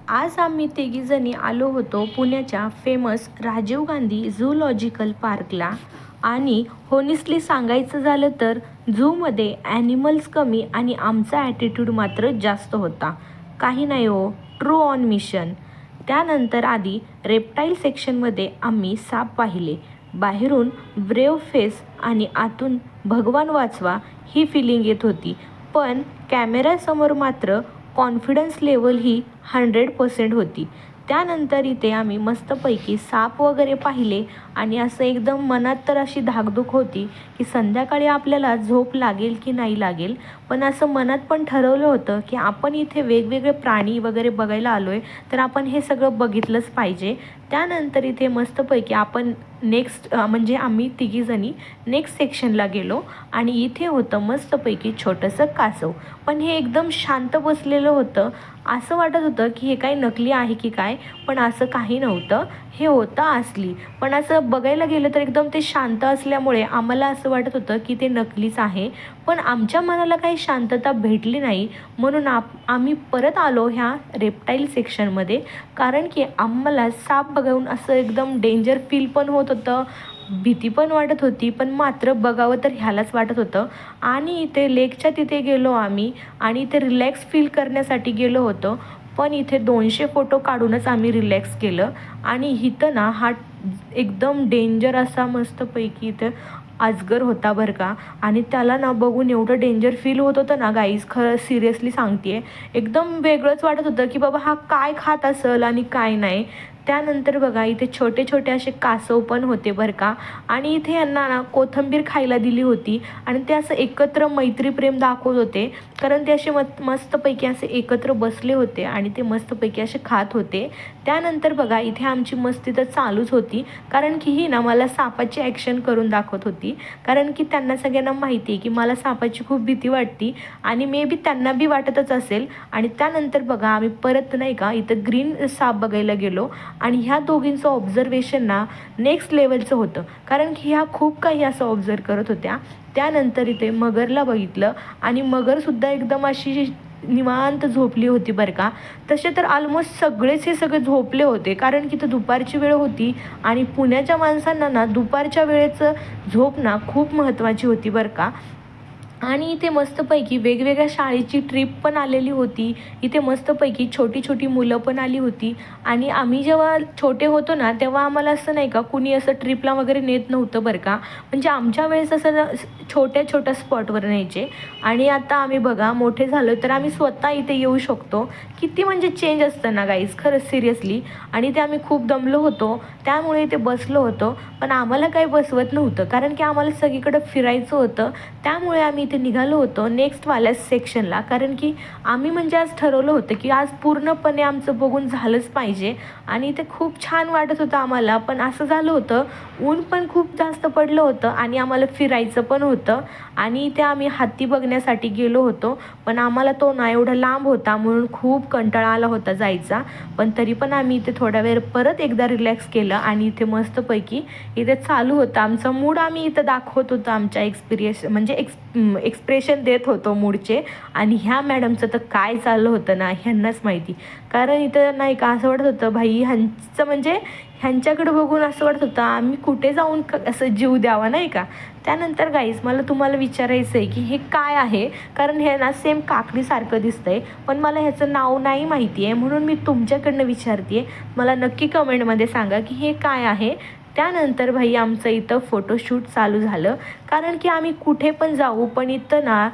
आज आम्ही तिघीजणी आलो होतो पुण्याच्या फेमस राजीव गांधी झूलॉजिकल पार्कला. आणि होनेस्टली सांगायचं झालं तर झूमध्ये ॲनिमल्स कमी आणि आमचा ॲटिट्यूड मात्र जास्त होता. काही नाही हो, ट्रू ऑन मिशन. त्यानंतर आधी रेप्टाईल सेक्शनमध्ये आम्ही साप पाहिले. बाहेरून ब्रेव फेस आणि आतून भगवान वाचवा ही फिलिंग येत होती. पण कॅमेऱ्यासमोर मात्र कॉन्फिडन्स लेवल ही 100% होती. त्यानंतर इथे आम्ही मस्तपैकी साप वगैरे पाहिले आणि असं एकदम मनात तर अशी धाकधूक होती की संध्याकाळी आपल्याला झोप लागेल की नाही लागेल. पण असं मनात पण ठरवलं होतं की आपण इथे वेगवेगळे प्राणी वगैरे बघायला आलो आहे, तर आपण हे सगळं बघितलंच पाहिजे. त्यानंतर इथे मस्तपैकी आपण म्हणजे आम्ही तिघीजणी नेक्स्ट सेक्शनला गेलो आणि इथे होतं मस्तपैकी छोटंसं कासव. पण हे एकदम शांत बसलेलं होतं. असं वाटत होतं की हे काही नकली आहे की काय, पण असं काही नव्हतं, हे होतं असली. पण असं बघायला गेलं तर एकदम ते शांत असल्यामुळे आम्हाला असं वाटत होतं की ते नकलीच आहे. पण आमच्या मनाला काही शांतता भेटली नाही, म्हणून आम्ही परत आलो ह्या रेप्टाईल सेक्शनमध्ये. कारण की आम्हाला साप बघून असं एकदम डेंजर फील पण होत होतं, भीती पण वाटत होती, पण मात्र बघावं तर ह्यालाच वाटत होतं. आणि इथे लेकच्या तिथे गेलो आम्ही आणि इथे रिलॅक्स फील करण्यासाठी गेलो होतो. पण इथे 200 फोटो काढूनच आम्ही रिलॅक्स केलं. आणि इथं ना हा एकदम डेंजर असा मस्तपैकी इथं अजगर होता बरं का. आणि त्याला ना बघून एवढं डेंजर फील होत होतं ना गाईज, खरं सिरियसली सांगते, एकदम वेगळंच वाटत होतं की बाबा हा काय खात असेल आणि काय नाही. त्यानंतर बघा इथे छोटे छोटे असे कासव पण होते बरं का. आणि इथे यांना ना कोथिंबीर खायला दिली होती आणि ते असं एकत्र मैत्रीप्रेम दाखवत होते. कारण ते असे मस्तपैकी असे एकत्र बसले होते आणि ते मस्तपैकी असे खात होते. त्यानंतर बघा इथे आमची मस्ती तर चालूच होती, कारण की ही ना मला सापाची ॲक्शन करून दाखवत होती. कारण की त्यांना सगळ्यांना माहिती आहे की मला सापाची खूप भीती वाटते आणि मे बी त्यांना बी वाटतच असेल. आणि त्यानंतर बघा आम्ही परत नाही का इथं ग्रीन साप बघायला गेलो आणि ह्या दोघींचं ऑब्झर्वेशन ना नेक्स्ट लेवलचं होतं, कारण की ह्या खूप काही असं ऑब्झर्व करत होत्या. त्यानंतर इथे मगरला बघितलं आणि मगरसुद्धा एकदम अशी निवांत झोपली होती बरं का. तसे तर ऑलमोस्ट सगळेच हे सगळे झोपले होते, कारण की तर दुपारची वेळ होती आणि पुण्याच्या माणसांना ना दुपारच्या वेळेचं झोप ना खूप महत्त्वाची होती बरं का. आणि इथे मस्तपैकी वेगवेगळ्या शाळेची ट्रिप पण आलेली होती. इथे मस्तपैकी छोटी छोटी मुलं पण आली होती. आणि आम्ही जेव्हा छोटे होतो ना तेव्हा आम्हाला असं नाही का कुणी असं ट्रिपला वगैरे नेत नव्हतं बरं का. म्हणजे आमच्या वेळेस असं छोट्या छोट्या स्पॉटवर न्यायचे. आणि आता आम्ही बघा मोठे झालो तर आम्ही स्वतः इथे येऊ शकतो. किती म्हणजे चेंज असतं ना गाईज, खरंच सिरियसली. आणि ते आम्ही खूप दमलो होतो, त्यामुळे इथे बसलो होतो. पण आम्हाला काही बसवत नव्हतं, कारण की आम्हाला सगळीकडं फिरायचं होतं. त्यामुळे आम्ही इथे निघालो होतो नेक्स्टवाल्या सेक्शनला, कारण की आम्ही म्हणजे आज ठरवलं होतं की आज पूर्णपणे आमचं बघून झालंच पाहिजे. आणि इथे खूप छान वाटत होतं आम्हाला. पण असं झालं होतं, ऊन पण खूप जास्त पडलं होतं आणि आम्हाला फिरायचं पण होतं. आणि इथे आम्ही हत्ती बघण्यासाठी गेलो होतो, पण आम्हाला तो ना एवढा लांब होता म्हणून खूप कंटाळा आला होता जायचा. पण तरी पण आम्ही इथे थोडा वेळ परत एकदा रिलॅक्स केलं आणि इथे मस्तपैकी इथे चालू होतं आमचा मूड. आम्ही इथं दाखवत होतो आमच्या म्हणजे एक्सप्रेशन देत होतो मूडचे. आणि ह्या मॅडमचं तर काय चाललं होतं ना ह्यांनाच माहिती. कारण इथं नाही का असं वाटत होतं भाई ह्यांचं म्हणजे ह्यांच्याकडे बघून असं वाटत होतं आम्ही कुठे जाऊन असं जीव द्यावा नाही का. त्यानंतर गाईज मला तुम्हाला विचारायचं आहे की हे काय आहे, कारण हे ना सेम काकडीसारखं दिसतंय, पण मला ह्याचं नाव नाही माहिती आहे, म्हणून मी तुमच्याकडनं विचारते आहे. मला नक्की कमेंटमध्ये सांगा की हे काय आहे. त्यानंतर भाई आमचं इथं फोटोशूट चालू झालं, कारण की आम्ही कुठे पण जाऊ पण इथं ना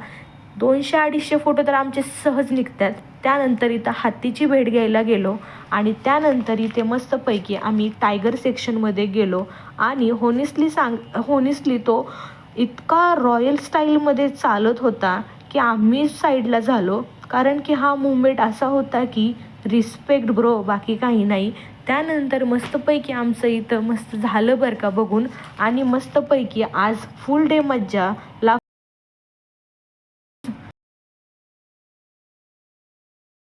200-250 फोटो तर आमचे सहज निघतात. त्यानंतर इथं हत्तीची भेट घ्यायला गेलो आणि त्यानंतर इथे मस्तपैकी आम्ही टायगर सेक्शनमध्ये गेलो. आणि होनेस्टली तो इतका रॉयल स्टाईलमध्ये चालत होता की आम्ही साईडला झालो, कारण की हा मुवमेंट असा होता की रिस्पेक्ट ब्रो, बाकी काही नाही. त्यानंतर मस्तपैकी आमचं इथं मस्त झालं बरं का बघून. आणि मस्तपैकी आज फुल डे मज्जा